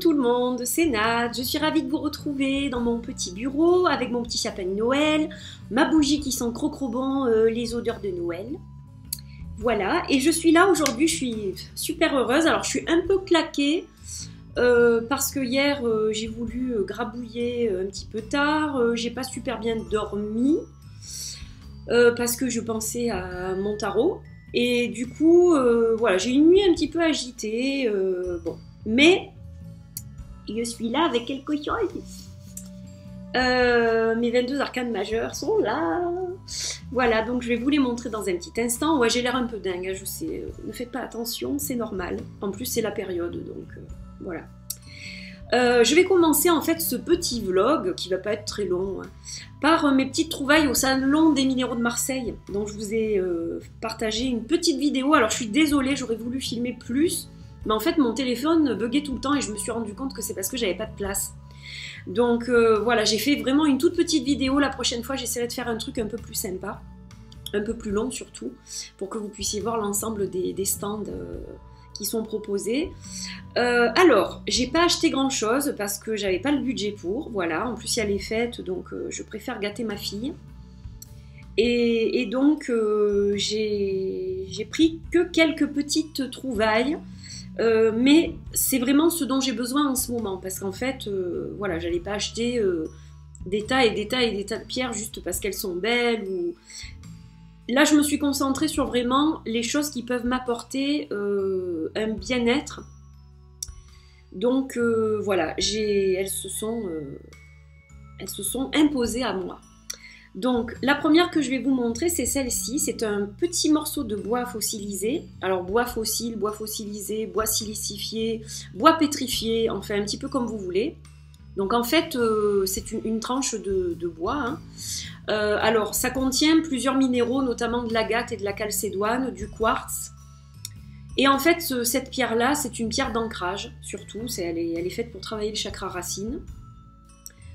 tout le monde, c'est Nat, je suis ravie de vous retrouver dans mon petit bureau avec mon petit sapin de Noël, ma bougie qui sent crocrobon, les odeurs de Noël. Voilà, et je suis là aujourd'hui, je suis super heureuse. Alors je suis un peu claquée parce que hier j'ai voulu grabouiller un petit peu tard, j'ai pas super bien dormi parce que je pensais à mon tarot. Et du coup, voilà, j'ai une nuit un petit peu agitée, bon, mais je suis là avec quelque chose. Mes 22 arcanes majeures sont là. Voilà, donc je vais vous les montrer dans un petit instant. Ouais, j'ai l'air un peu dingue, hein, je sais, ne faites pas attention, c'est normal. En plus, c'est la période, donc voilà. Je vais commencer en fait ce petit vlog, qui va pas être très long, hein, par mes petites trouvailles au salon des minéraux de Marseille. Donc je vous ai partagé une petite vidéo. Alors je suis désolée, j'aurais voulu filmer plus, mais en fait mon téléphone buguait tout le temps et je me suis rendu compte que c'est parce que j'avais pas de place. Donc voilà, j'ai fait vraiment une toute petite vidéo. La prochaine fois j'essaierai de faire un truc un peu plus sympa, un peu plus long surtout, pour que vous puissiez voir l'ensemble des stands qui sont proposés. Alors, j'ai pas acheté grand chose parce que j'avais pas le budget pour, voilà, en plus il y a les fêtes, donc je préfère gâter ma fille. Et donc j'ai pris que quelques petites trouvailles, mais c'est vraiment ce dont j'ai besoin en ce moment, parce qu'en fait, voilà, j'allais pas acheter des tas et des tas et des tas de pierres juste parce qu'elles sont belles ou... Là, je me suis concentrée sur vraiment les choses qui peuvent m'apporter un bien-être. Donc voilà, elles se sont imposées à moi. Donc la première que je vais vous montrer, c'est celle-ci. C'est un petit morceau de bois fossilisé. Alors bois fossile, bois fossilisé, bois silicifié, bois pétrifié, enfin un petit peu comme vous voulez. Donc en fait, c'est une tranche de bois, hein. Alors ça contient plusieurs minéraux, notamment de l'agate et de la calcédoine, du quartz. Et en fait, cette pierre-là, c'est une pierre d'ancrage, surtout. Elle est faite pour travailler le chakra racine.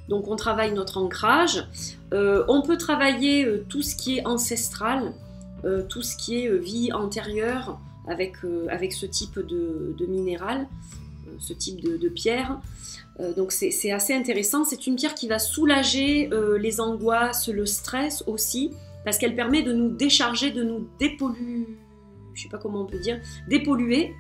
Donc on travaille notre ancrage. On peut travailler tout ce qui est ancestral, tout ce qui est vie antérieure avec ce type de minéral, ce type de pierre. Donc c'est assez intéressant. C'est une pierre qui va soulager les angoisses, le stress aussi, parce qu'elle permet de nous décharger, de nous dépolluer, je sais pas comment on peut dire, dépolluer.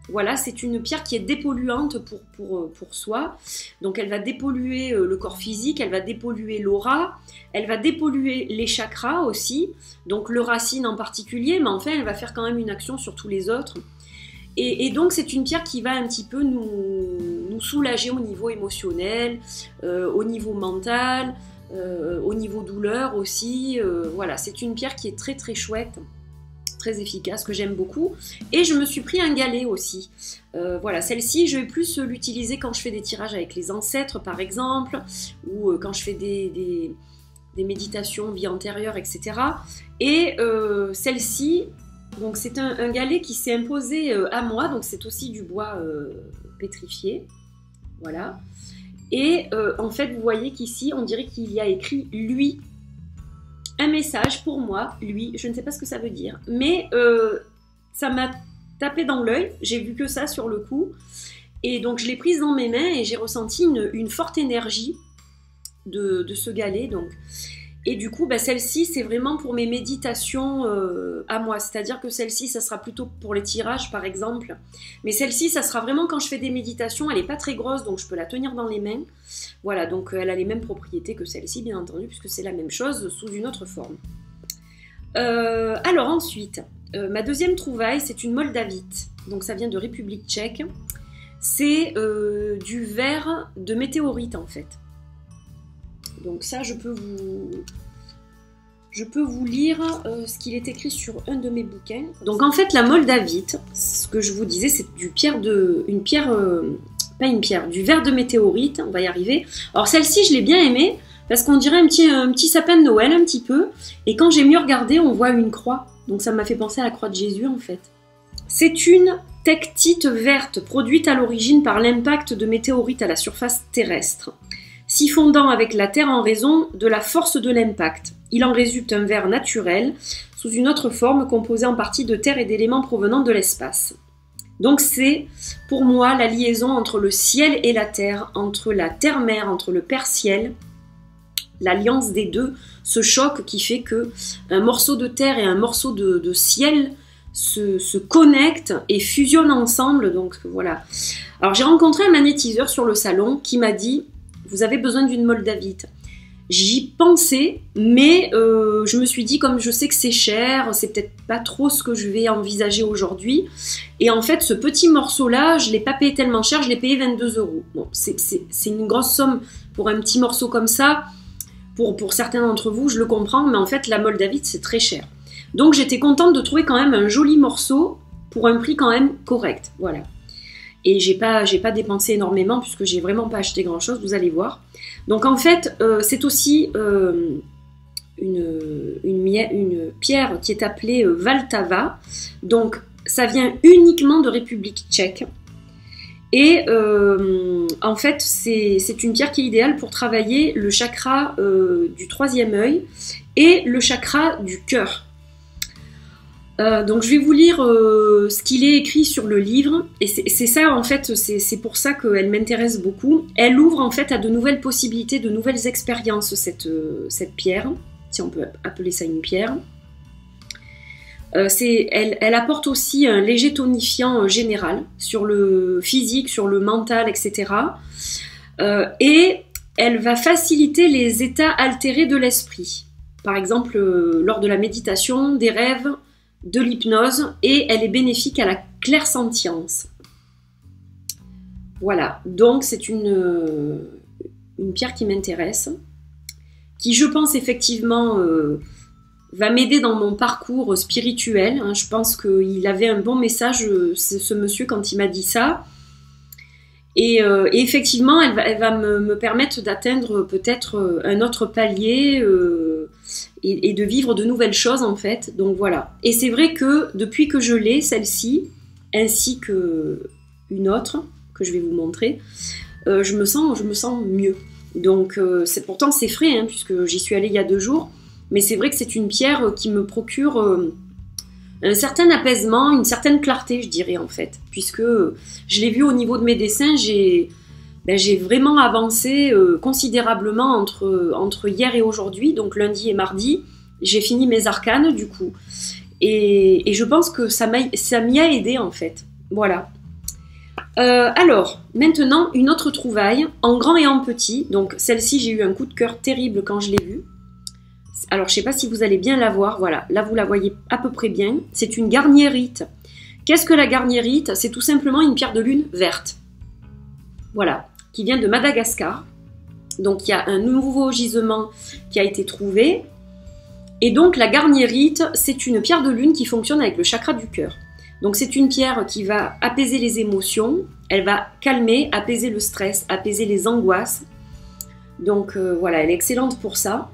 Voilà, c'est une pierre qui est dépolluante pour soi. Donc elle va dépolluer le corps physique, elle va dépolluer l'aura, elle va dépolluer les chakras aussi, donc le racine en particulier, mais enfin elle va faire quand même une action sur tous les autres. Et donc c'est une pierre qui va un petit peu nous soulager au niveau émotionnel, au niveau mental, au niveau douleur aussi. Voilà, c'est une pierre qui est très très chouette, très efficace, que j'aime beaucoup. Et je me suis pris un galet aussi. Voilà, celle-ci, je vais plus l'utiliser quand je fais des tirages avec les ancêtres par exemple, ou quand je fais des méditations, vie antérieure, etc. Et celle-ci... Donc c'est un galet qui s'est imposé à moi, donc c'est aussi du bois pétrifié, voilà. Et en fait, vous voyez qu'ici, on dirait qu'il y a écrit « lui ». Un message pour moi, lui, je ne sais pas ce que ça veut dire, mais ça m'a tapé dans l'œil, j'ai vu que ça sur le coup, et donc je l'ai prise dans mes mains et j'ai ressenti une forte énergie de ce galet, donc... Et du coup, bah, celle-ci, c'est vraiment pour mes méditations à moi. C'est-à-dire que celle-ci, ça sera plutôt pour les tirages, par exemple. Mais celle-ci, ça sera vraiment quand je fais des méditations. Elle n'est pas très grosse, donc je peux la tenir dans les mains. Voilà, donc elle a les mêmes propriétés que celle-ci, bien entendu, puisque c'est la même chose sous une autre forme. Alors ensuite, ma deuxième trouvaille, c'est une moldavite. Donc ça vient de République tchèque. C'est du verre de météorite, en fait. Donc ça, je peux vous lire ce qu'il est écrit sur un de mes bouquins. Donc en fait, la moldavite, ce que je vous disais, c'est du verre de météorite, on va y arriver. Alors celle-ci, je l'ai bien aimée, parce qu'on dirait un petit sapin de Noël, un petit peu. Et quand j'ai mieux regardé, on voit une croix. Donc ça m'a fait penser à la croix de Jésus, en fait. C'est une tektite verte, produite à l'origine par l'impact de météorites à la surface terrestre, s'y fondant avec la Terre en raison de la force de l'impact. Il en résulte un verre naturel, sous une autre forme composée en partie de terre et d'éléments provenant de l'espace. Donc c'est pour moi la liaison entre le ciel et la terre, entre la terre-mère, entre le père-ciel, l'alliance des deux, ce choc qui fait que un morceau de terre et un morceau de ciel se connectent et fusionnent ensemble. Donc voilà. Alors j'ai rencontré un magnétiseur sur le salon qui m'a dit « Vous avez besoin d'une moldavite ». J'y pensais, mais je me suis dit, comme je sais que c'est cher, c'est peut-être pas trop ce que je vais envisager aujourd'hui. Et en fait, ce petit morceau-là, je ne l'ai pas payé tellement cher, je l'ai payé 22 €. Bon, c'est une grosse somme pour un petit morceau comme ça. Pour certains d'entre vous, je le comprends, mais en fait, la moldavite, c'est très cher. Donc, j'étais contente de trouver quand même un joli morceau pour un prix quand même correct. Voilà. Et j'ai pas dépensé énormément puisque j'ai vraiment pas acheté grand chose, vous allez voir. Donc en fait, c'est aussi une pierre qui est appelée Vltava. Donc ça vient uniquement de République tchèque. Et en fait, c'est une pierre qui est idéale pour travailler le chakra du troisième œil et le chakra du cœur. Donc je vais vous lire ce qu'il est écrit sur le livre, et c'est ça en fait, c'est pour ça qu'elle m'intéresse beaucoup. Elle ouvre en fait à de nouvelles possibilités, de nouvelles expériences, cette pierre, si on peut appeler ça une pierre. Elle apporte aussi un léger tonifiant général sur le physique, sur le mental, etc. Et elle va faciliter les états altérés de l'esprit. Par exemple, lors de la méditation, des rêves, de l'hypnose, et elle est bénéfique à la clairsentience. Voilà, donc c'est une pierre qui m'intéresse, qui je pense effectivement va m'aider dans mon parcours spirituel. Je pense qu'il avait un bon message, ce monsieur, quand il m'a dit ça. Et effectivement, elle va me permettre d'atteindre peut-être un autre palier et de vivre de nouvelles choses en fait. Donc voilà. Et c'est vrai que depuis que je l'ai, celle-ci, ainsi qu'une autre que je vais vous montrer, je me sens mieux. Donc pourtant c'est frais, hein, puisque j'y suis allée il y a 2 jours. Mais c'est vrai que c'est une pierre qui me procure un certain apaisement, une certaine clarté, je dirais en fait. Puisque je l'ai vu au niveau de mes dessins, j'ai vraiment avancé considérablement entre hier et aujourd'hui, donc lundi et mardi. J'ai fini mes arcanes du coup. Et je pense que ça m'y a aidé en fait. Voilà. Alors, maintenant, une autre trouvaille, en grand et en petit. Donc celle-ci, j'ai eu un coup de cœur terrible quand je l'ai vue. Alors, je ne sais pas si vous allez bien la voir. Voilà, là, vous la voyez à peu près bien. C'est une garnierite. Qu'est-ce que la garnierite? C'est tout simplement une pierre de lune verte. Voilà, qui vient de Madagascar. Donc, il y a un nouveau gisement qui a été trouvé. Et donc, la garnierite, c'est une pierre de lune qui fonctionne avec le chakra du cœur. Donc, c'est une pierre qui va apaiser les émotions. Elle va calmer, apaiser le stress, apaiser les angoisses. Donc, voilà, elle est excellente pour ça.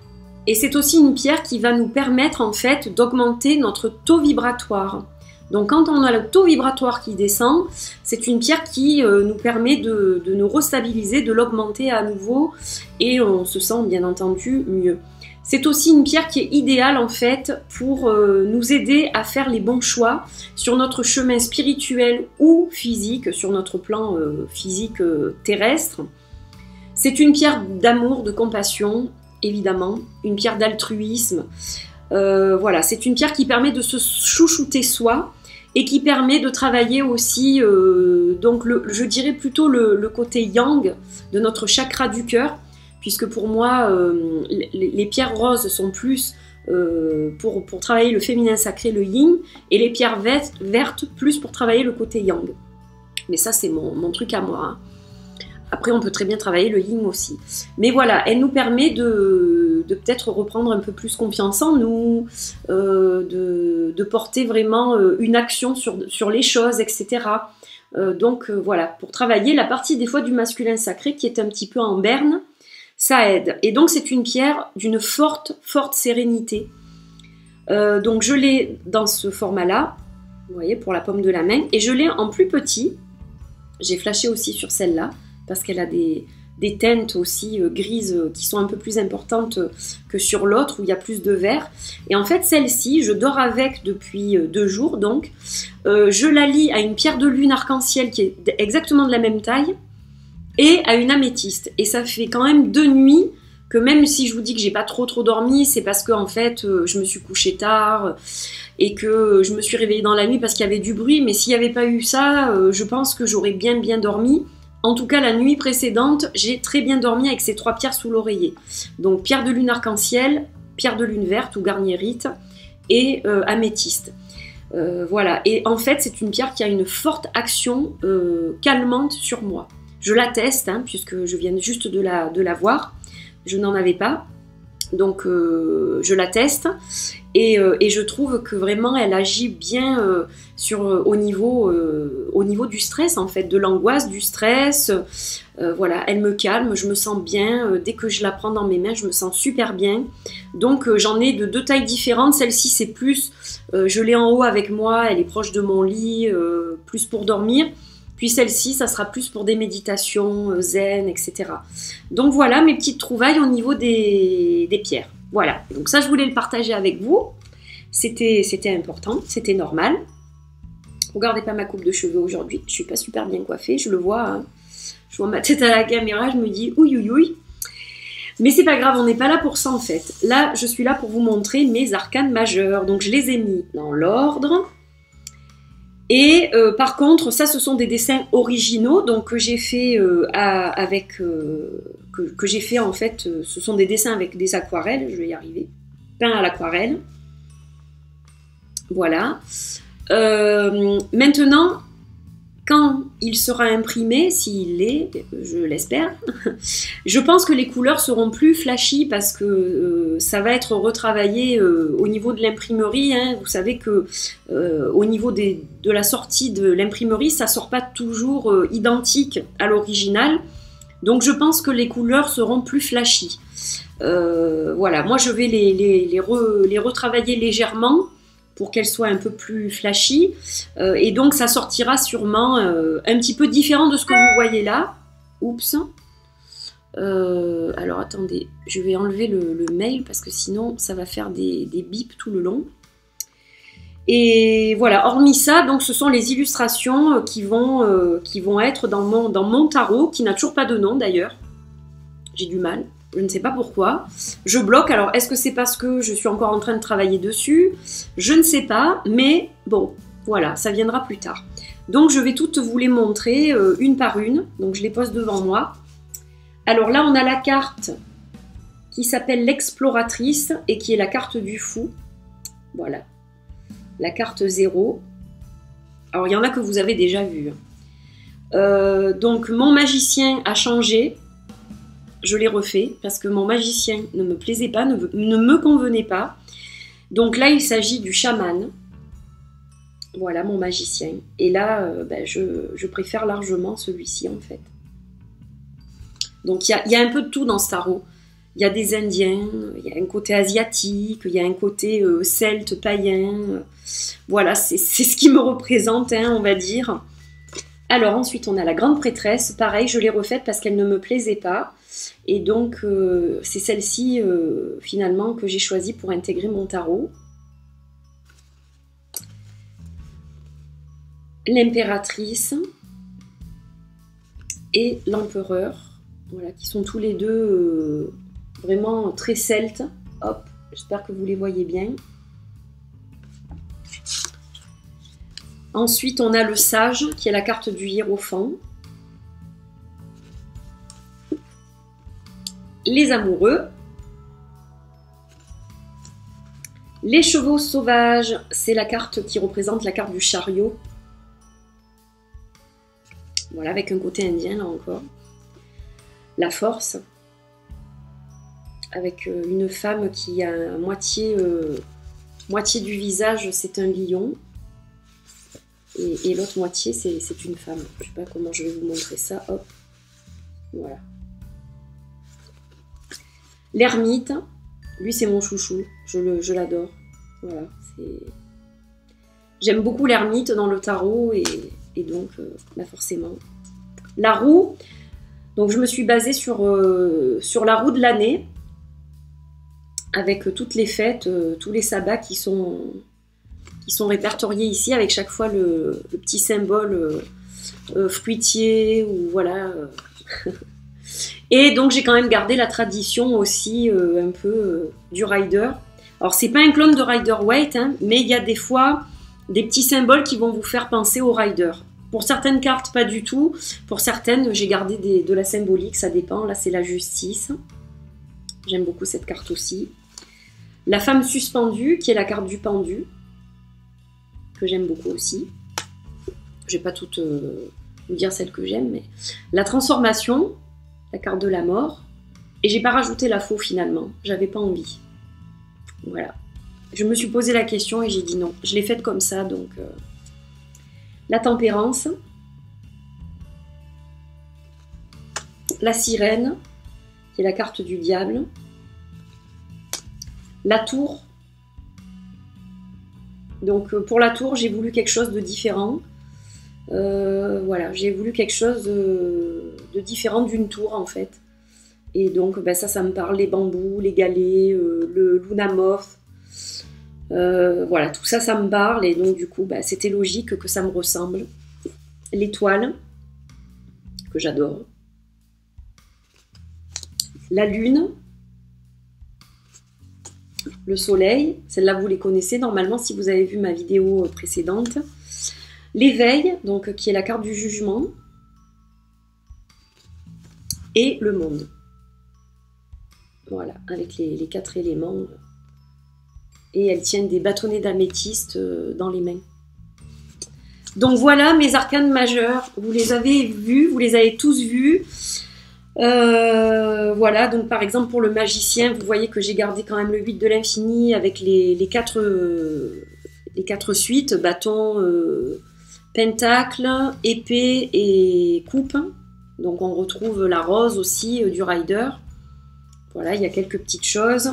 Et c'est aussi une pierre qui va nous permettre en fait d'augmenter notre taux vibratoire. Donc quand on a le taux vibratoire qui descend, c'est une pierre qui nous permet de nous restabiliser, de l'augmenter à nouveau, et on se sent bien entendu mieux. C'est aussi une pierre qui est idéale en fait pour nous aider à faire les bons choix sur notre chemin spirituel ou physique, sur notre plan physique terrestre. C'est une pierre d'amour, de compassion, évidemment, une pierre d'altruisme. Voilà, c'est une pierre qui permet de se chouchouter soi et qui permet de travailler aussi, donc je dirais plutôt le côté yang de notre chakra du cœur, puisque pour moi, les pierres roses sont plus pour travailler le féminin sacré, le yin, et les pierres vertes plus pour travailler le côté yang. Mais ça, c'est mon truc à moi, hein. Après, on peut très bien travailler le yin aussi. Mais voilà, elle nous permet de peut-être reprendre un peu plus confiance en nous, de porter vraiment une action sur les choses, etc. Donc voilà, pour travailler la partie des fois du masculin sacré qui est un petit peu en berne, ça aide. Et donc c'est une pierre d'une forte sérénité. Donc je l'ai dans ce format-là, vous voyez, pour la paume de la main. Et je l'ai en plus petit. J'ai flashé aussi sur celle-là, parce qu'elle a des des teintes aussi grises qui sont un peu plus importantes que sur l'autre où il y a plus de vert. Et en fait, celle-ci, je dors avec depuis 2 jours, donc je la lie à une pierre de lune arc-en-ciel qui est exactement de la même taille et à une améthyste. Et ça fait quand même 2 nuits que même si je vous dis que j'ai pas trop dormi, c'est parce que en fait je me suis couchée tard et que je me suis réveillée dans la nuit parce qu'il y avait du bruit. Mais s'il n'y avait pas eu ça, je pense que j'aurais bien dormi. En tout cas, la nuit précédente, j'ai très bien dormi avec ces 3 pierres sous l'oreiller. Donc pierre de lune arc-en-ciel, pierre de lune verte ou garnierite et améthyste. Voilà. Et en fait, c'est une pierre qui a une forte action calmante sur moi. Je la teste, hein, puisque je viens juste de la voir. Je n'en avais pas, donc je la teste et je trouve que vraiment elle agit bien au niveau du stress en fait, de l'angoisse, du stress. Voilà, elle me calme, je me sens bien. Dès que je la prends dans mes mains, je me sens super bien. Donc j'en ai de 2 tailles différentes. Celle-ci c'est plus, je l'ai en haut avec moi, elle est proche de mon lit, plus pour dormir. Puis celle-ci, ça sera plus pour des méditations zen, etc. Donc voilà mes petites trouvailles au niveau des pierres. Voilà, donc ça je voulais le partager avec vous. C'était important, c'était normal. Regardez pas ma coupe de cheveux aujourd'hui, je suis pas super bien coiffée, je le vois. Hein. Je vois ma tête à la caméra, je me dis ouïe ouïe ouïe. Mais c'est pas grave, on n'est pas là pour ça en fait. Là, je suis là pour vous montrer mes arcanes majeurs. Donc je les ai mis dans l'ordre. Et par contre, ça, ce sont des dessins originaux, donc que j'ai fait que j'ai fait en fait. Ce sont des dessins avec des aquarelles, je vais y arriver, peints à l'aquarelle. Voilà. Maintenant, quand il sera imprimé, s'il l'est, je l'espère, je pense que les couleurs seront plus flashy parce que ça va être retravaillé au niveau de l'imprimerie. Hein. Vous savez que au niveau de la sortie de l'imprimerie, ça ne sort pas toujours identique à l'original. Donc je pense que les couleurs seront plus flashy. Voilà, moi je vais les retravailler légèrement pour qu'elle soit un peu plus flashy. Et donc, ça sortira sûrement un petit peu différent de ce que vous voyez là. Oups. Alors, attendez, je vais enlever le mail parce que sinon, ça va faire des bips tout le long. Et voilà, hormis ça, donc ce sont les illustrations qui vont être dans mon tarot, qui n'a toujours pas de nom d'ailleurs. J'ai du mal. Je ne sais pas pourquoi. Je bloque. Alors, est-ce que c'est parce que je suis encore en train de travailler dessus? Je ne sais pas. Mais bon, voilà, ça viendra plus tard. Donc, je vais toutes vous les montrer une par une. Donc, je les pose devant moi. Alors là, on a la carte qui s'appelle l'exploratrice et qui est la carte du fou. Voilà. La carte 0. Alors, il y en a que vous avez déjà vu. Donc, mon magicien a changé. Je l'ai refait parce que mon magicien ne me plaisait pas, ne me convenait pas. Donc là, il s'agit du chaman. Voilà mon magicien. Et là, je préfère largement celui-ci en fait. Donc il y a un peu de tout dans ce tarot. Il y a des Indiens, il y a un côté asiatique, il y a un côté celte, païen. Voilà, c'est ce qui me représente, hein, on va dire. Alors ensuite, on a la grande prêtresse. Pareil, je l'ai refaite parce qu'elle ne me plaisait pas. Et donc, c'est celle-ci, finalement, que j'ai choisie pour intégrer mon tarot. L'impératrice et l'empereur, voilà, qui sont tous les deux vraiment très celtes. Hop, j'espère que vous les voyez bien. Ensuite, on a le sage, qui est la carte du hiérophant. Les amoureux. Les chevaux sauvages, c'est la carte qui représente la carte du chariot. Voilà, avec un côté indien, là encore. La force. Avec une femme qui a moitié du visage, c'est un lion. Et l'autre moitié, c'est une femme. Je ne sais pas comment je vais vous montrer ça. Hop. Voilà. L'ermite, lui c'est mon chouchou, je l'adore. Voilà, j'aime beaucoup l'ermite dans le tarot et donc forcément. La roue, Donc je me suis basée sur la roue de l'année, avec toutes les fêtes, tous les sabbats qui sont répertoriés ici, avec chaque fois le petit symbole fruitier, ou voilà. Et donc j'ai quand même gardé la tradition aussi un peu du rider. Alors c'est pas un clone de Rider-Waite, hein, mais il y a des fois des petits symboles qui vont vous faire penser au rider. Pour certaines cartes, pas du tout. Pour certaines, j'ai gardé de la symbolique, ça dépend. Là, c'est la justice. J'aime beaucoup cette carte aussi. La femme suspendue, qui est la carte du pendu, que j'aime beaucoup aussi. Je vais pas toutes vous dire celle que j'aime, mais la transformation, la carte de la mort. Et j'ai pas rajouté la faux finalement. J'avais pas envie. Voilà. Je me suis posé la question et j'ai dit non. Je l'ai faite comme ça, donc... La tempérance, la sirène, qui est la carte du diable, la tour. Donc pour la tour, j'ai voulu quelque chose de différent. Voilà, j'ai voulu quelque chose de différent d'une tour en fait. Et donc ben, ça me parle, les bambous, les galets, le Lunamoth. Voilà, tout ça, ça me parle, et donc du coup, bah, c'était logique que ça me ressemble. L'étoile, que j'adore. La lune. Le soleil, celle-là vous les connaissez normalement si vous avez vu ma vidéo précédente. L'éveil, donc qui est la carte du jugement. Et le monde. Voilà, avec les 4 éléments. Et elles tiennent des bâtonnets d'améthyste dans les mains. Donc voilà mes arcanes majeures. Vous les avez vus, vous les avez tous vus. Voilà, donc par exemple pour le magicien, vous voyez que j'ai gardé quand même le 8 de l'infini avec les 4 suites, bâton, pentacle, épée et coupe. Donc on retrouve la rose aussi du rider. Voilà, il y a quelques petites choses.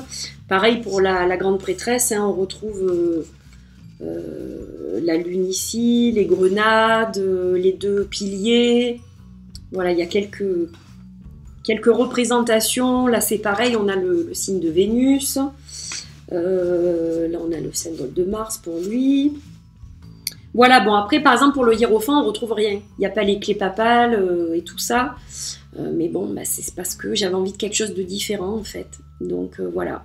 Pareil pour la grande prêtresse, hein, on retrouve la lune ici, les grenades, les 2 piliers. Voilà, il y a quelques représentations. Là, c'est pareil, on a le signe de Vénus. Là, on a le symbole de Mars pour lui. Voilà, bon, après, par exemple, pour le hiérophant, on retrouve rien. Il n'y a pas les clés papales et tout ça. Mais bon, bah, c'est parce que j'avais envie de quelque chose de différent, en fait. Donc, voilà.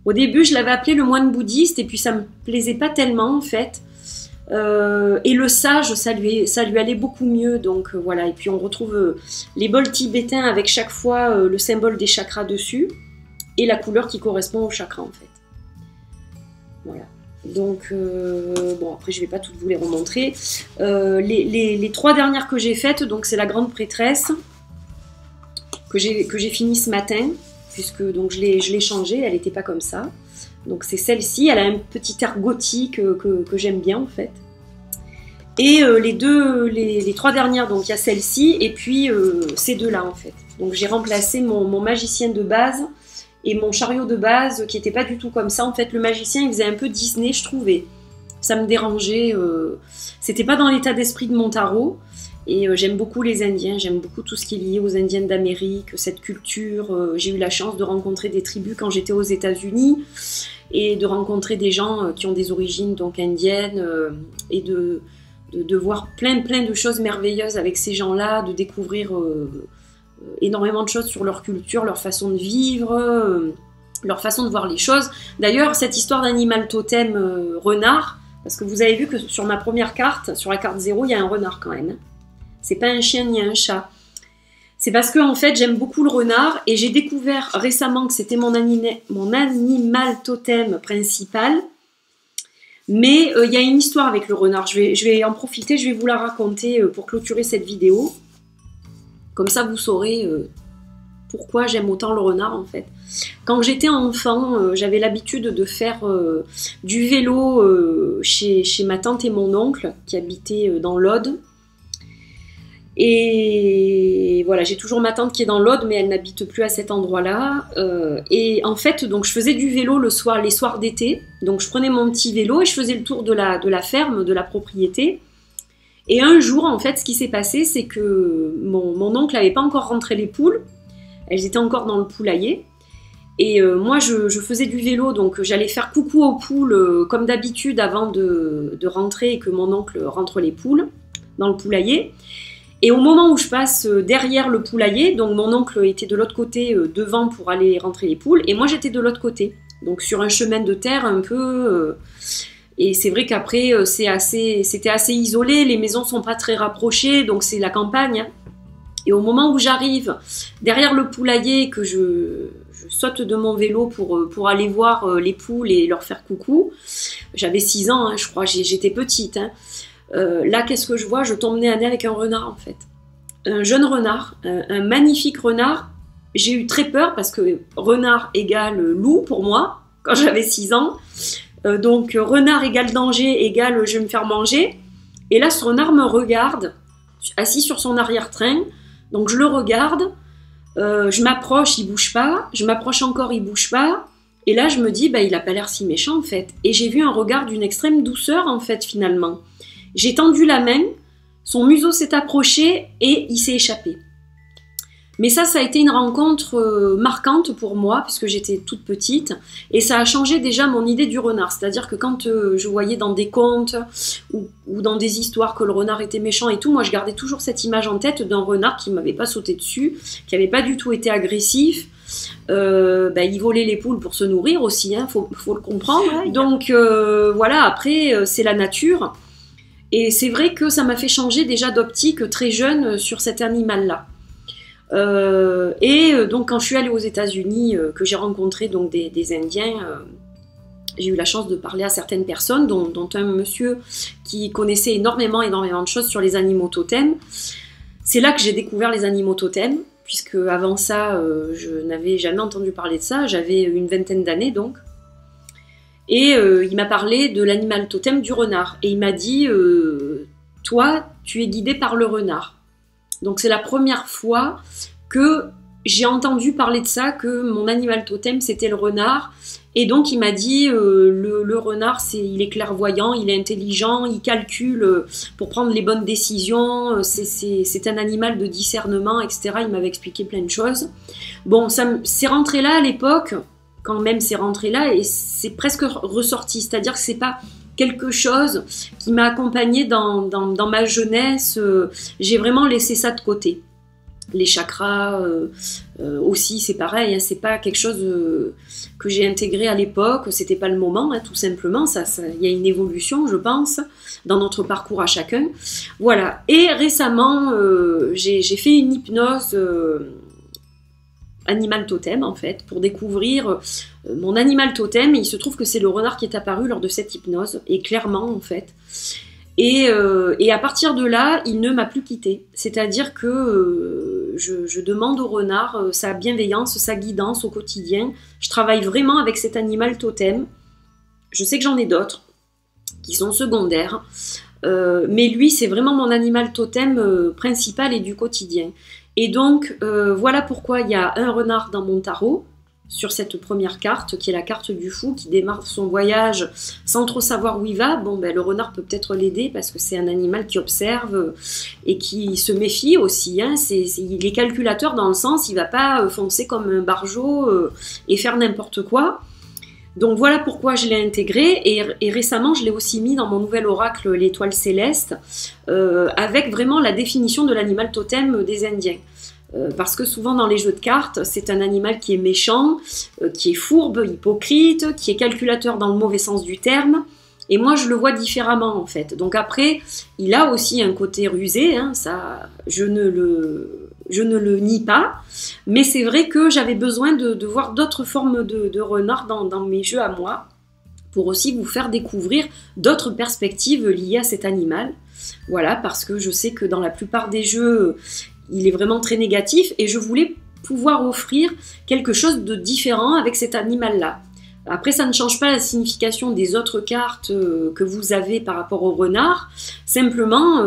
Au début, je l'avais appelé le moine bouddhiste, et puis ça me plaisait pas tellement, en fait. Et le sage, ça lui allait beaucoup mieux, donc voilà. Et puis on retrouve les bols tibétains avec chaque fois le symbole des chakras dessus, et la couleur qui correspond au chakra, en fait. Voilà. Donc, bon, après, je vais pas toutes vous les remontrer. Les 3 dernières que j'ai faites, donc c'est la grande prêtresse, que j'ai fini ce matin, puisque donc je l'ai changée, elle n'était pas comme ça. Donc c'est celle-ci, elle a un petit air gothique que j'aime bien en fait. Et les 3 dernières, donc il y a celle-ci et puis ces 2-là en fait. Donc j'ai remplacé mon magicien de base et mon chariot de base qui n'était pas du tout comme ça. En fait le magicien il faisait un peu Disney je trouvais. Ça me dérangeait, c'était pas dans l'état d'esprit de mon tarot. Et j'aime beaucoup les Indiens, j'aime beaucoup tout ce qui est lié aux Indiennes d'Amérique, cette culture. J'ai eu la chance de rencontrer des tribus quand j'étais aux États-Unis et de rencontrer des gens qui ont des origines donc indiennes et de voir plein de choses merveilleuses avec ces gens-là, de découvrir énormément de choses sur leur culture, leur façon de vivre, leur façon de voir les choses. D'ailleurs, cette histoire d'animal totem renard, parce que vous avez vu que sur ma première carte, sur la carte 0, il y a un renard quand même. C'est pas un chien ni un chat. C'est parce que en fait j'aime beaucoup le renard et j'ai découvert récemment que c'était mon animal totem principal. Mais il y a une histoire avec le renard. Je vais en profiter, je vais vous la raconter pour clôturer cette vidéo. Comme ça vous saurez pourquoi j'aime autant le renard en fait. Quand j'étais enfant, j'avais l'habitude de faire du vélo chez ma tante et mon oncle qui habitaient dans l'Aude. Et voilà, j'ai toujours ma tante qui est dans l'Aude, mais elle n'habite plus à cet endroit-là. Et en fait, donc je faisais du vélo le soir, les soirs d'été. Donc je prenais mon petit vélo et je faisais le tour de la ferme, de la propriété. Et un jour, en fait, ce qui s'est passé, c'est que mon oncle n'avait pas encore rentré les poules. Elles étaient encore dans le poulailler. Et moi, je faisais du vélo, donc j'allais faire coucou aux poules comme d'habitude avant de rentrer et que mon oncle rentre les poules dans le poulailler. Et au moment où je passe derrière le poulailler, donc mon oncle était de l'autre côté devant pour aller rentrer les poules, et moi j'étais de l'autre côté, donc sur un chemin de terre un peu... et c'est vrai qu'après c'était assez isolé, les maisons sont pas très rapprochées, donc c'est la campagne. Et au moment où j'arrive derrière le poulailler, que je saute de mon vélo pour aller voir les poules et leur faire coucou, j'avais 6 ans, hein, je crois, j'étais petite, hein. Là, qu'est-ce que je vois? Je tombe nez à nez avec un renard, en fait. Un jeune renard, un magnifique renard. J'ai eu très peur parce que renard égale loup pour moi, quand j'avais 6 ans. Donc, renard égale danger égale je vais me faire manger. Et là, ce renard me regarde, assis sur son arrière-train. Donc, je le regarde. Je m'approche, il bouge pas. Je m'approche encore, il bouge pas. Et là, je me dis, bah, il a pas l'air si méchant, en fait. Et j'ai vu un regard d'une extrême douceur, en fait, finalement. J'ai tendu la main, son museau s'est approché et il s'est échappé. Mais ça a été une rencontre marquante pour moi, puisque j'étais toute petite, et ça a changé déjà mon idée du renard. C'est-à-dire que quand je voyais dans des contes ou dans des histoires que le renard était méchant et tout, moi je gardais toujours cette image en tête d'un renard qui ne m'avait pas sauté dessus, qui n'avait pas du tout été agressif. Il volait les poules pour se nourrir aussi, hein, faut le comprendre. Hein. Donc voilà, après c'est la nature. Et c'est vrai que ça m'a fait changer déjà d'optique très jeune sur cet animal-là. Donc quand je suis allée aux États-Unis, que j'ai rencontré donc des Indiens, j'ai eu la chance de parler à certaines personnes, dont un monsieur qui connaissait énormément de choses sur les animaux totems. C'est là que j'ai découvert les animaux totems, puisque avant ça, je n'avais jamais entendu parler de ça. J'avais une 20aine d'années donc. Et il m'a parlé de l'animal totem du renard. Et il m'a dit, toi, tu es guidé par le renard. Donc c'est la première fois que j'ai entendu parler de ça, que mon animal totem, c'était le renard. Et donc il m'a dit, le renard, il est clairvoyant, il est intelligent, il calcule pour prendre les bonnes décisions. C'est un animal de discernement, etc. Il m'avait expliqué plein de choses. Bon, c'est rentré là à l'époque... Quand même c'est rentré là et c'est presque ressorti, c'est-à-dire que c'est pas quelque chose qui m'a accompagnée dans ma jeunesse, j'ai vraiment laissé ça de côté. Les chakras aussi c'est pareil, hein, c'est pas quelque chose que j'ai intégré à l'époque, c'était pas le moment, hein, tout simplement, il y a une évolution je pense dans notre parcours à chacun. Voilà, et récemment j'ai fait une hypnose animal totem en fait, pour découvrir mon animal totem, et il se trouve que c'est le renard qui est apparu lors de cette hypnose, et clairement en fait. Et à partir de là, il ne m'a plus quitté. C'est-à-dire que je demande au renard sa bienveillance, sa guidance au quotidien. Je travaille vraiment avec cet animal totem. Je sais que j'en ai d'autres qui sont secondaires, mais lui c'est vraiment mon animal totem principal et du quotidien. Et donc, voilà pourquoi il y a un renard dans mon tarot, sur cette première carte, qui est la carte du fou, qui démarre son voyage sans trop savoir où il va. Bon, ben, le renard peut peut-être l'aider, parce que c'est un animal qui observe et qui se méfie aussi. Hein. Il est calculateur dans le sens, il ne va pas foncer comme un barjot et faire n'importe quoi. Donc voilà pourquoi je l'ai intégré, et récemment je l'ai aussi mis dans mon nouvel oracle l'étoile céleste, avec vraiment la définition de l'animal totem des Indiens. Parce que souvent dans les jeux de cartes, c'est un animal qui est méchant, qui est fourbe, hypocrite, qui est calculateur dans le mauvais sens du terme, et moi je le vois différemment en fait. Donc après, il a aussi un côté rusé, hein, ça je ne le nie pas, mais c'est vrai que j'avais besoin de voir d'autres formes de renards dans mes jeux à moi, pour aussi vous faire découvrir d'autres perspectives liées à cet animal. Voilà, parce que je sais que dans la plupart des jeux, il est vraiment très négatif, et je voulais pouvoir offrir quelque chose de différent avec cet animal-là. Après, ça ne change pas la signification des autres cartes que vous avez par rapport au renard. Simplement,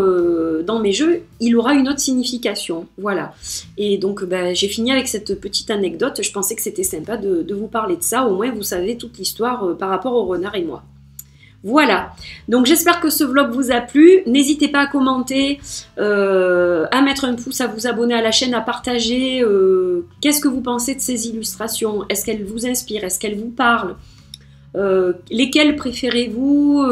dans mes jeux, il aura une autre signification. Voilà. Et donc, j'ai fini avec cette petite anecdote. Je pensais que c'était sympa de vous parler de ça. Au moins, vous savez toute l'histoire par rapport au renard et moi. Voilà, donc j'espère que ce vlog vous a plu. N'hésitez pas à commenter, à mettre un pouce, à vous abonner à la chaîne, à partager. Qu'est-ce que vous pensez de ces illustrations? Est-ce qu'elles vous inspirent? Est-ce qu'elles vous parlent? Lesquelles préférez-vous?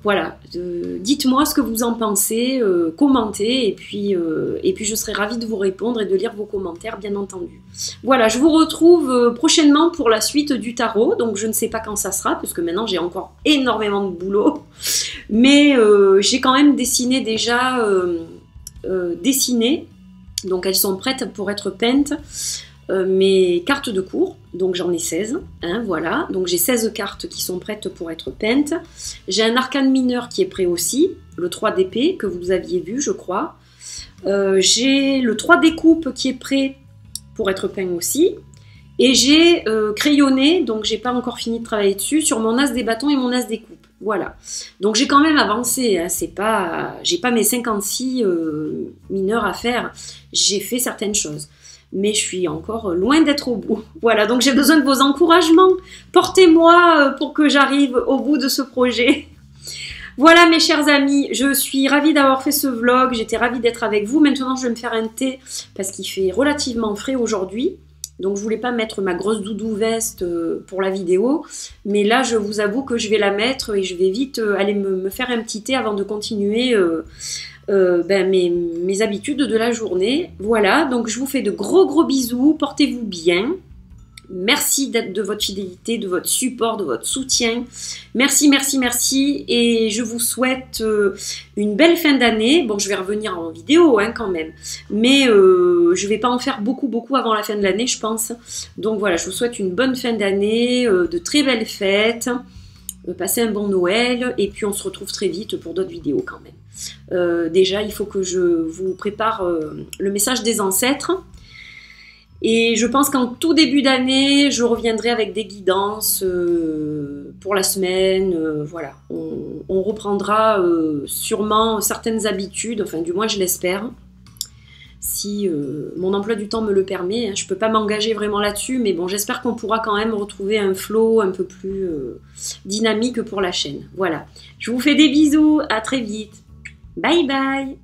Voilà, dites-moi ce que vous en pensez, commentez, et puis je serai ravie de vous répondre et de lire vos commentaires, bien entendu. Voilà, je vous retrouve prochainement pour la suite du tarot, donc je ne sais pas quand ça sera, parce que maintenant j'ai encore énormément de boulot, mais j'ai quand même dessiné déjà, donc elles sont prêtes pour être peintes. Mes cartes de cours, donc j'en ai 16, hein, voilà, donc j'ai 16 cartes qui sont prêtes pour être peintes. J'ai un arcane mineur qui est prêt aussi, le 3 d'épée que vous aviez vu je crois. J'ai le 3 découpe qui est prêt pour être peint aussi. Et j'ai crayonné, donc j'ai pas encore fini de travailler dessus, sur mon as des bâtons et mon as des coupes. Voilà, donc j'ai quand même avancé, hein, c'est pas, j'ai pas mes 56 mineurs à faire, j'ai fait certaines choses. Mais je suis encore loin d'être au bout. Voilà, donc j'ai besoin de vos encouragements. Portez-moi pour que j'arrive au bout de ce projet. Voilà mes chers amis, je suis ravie d'avoir fait ce vlog, j'étais ravie d'être avec vous. Maintenant je vais me faire un thé parce qu'il fait relativement frais aujourd'hui. Donc je voulais pas mettre ma grosse doudou veste pour la vidéo. Mais là je vous avoue que je vais la mettre et je vais vite aller me faire un petit thé avant de continuer mes habitudes de la journée. Voilà, donc je vous fais de gros bisous, portez-vous bien. Merci de votre fidélité, de votre support, de votre soutien. Merci, merci, merci. Et je vous souhaite une belle fin d'année. Bon, je vais revenir en vidéo hein, quand même. Mais je ne vais pas en faire beaucoup avant la fin de l'année, je pense. Donc voilà, je vous souhaite une bonne fin d'année, de très belles fêtes. Passez un bon Noël. Et puis on se retrouve très vite pour d'autres vidéos quand même. Déjà, il faut que je vous prépare le message des ancêtres. Et je pense qu'en tout début d'année, je reviendrai avec des guidances pour la semaine. Voilà, on reprendra sûrement certaines habitudes, enfin du moins je l'espère, si mon emploi du temps me le permet. Hein. Je ne peux pas m'engager vraiment là-dessus, mais bon, j'espère qu'on pourra quand même retrouver un flow un peu plus dynamique pour la chaîne. Voilà, je vous fais des bisous, à très vite. Bye bye.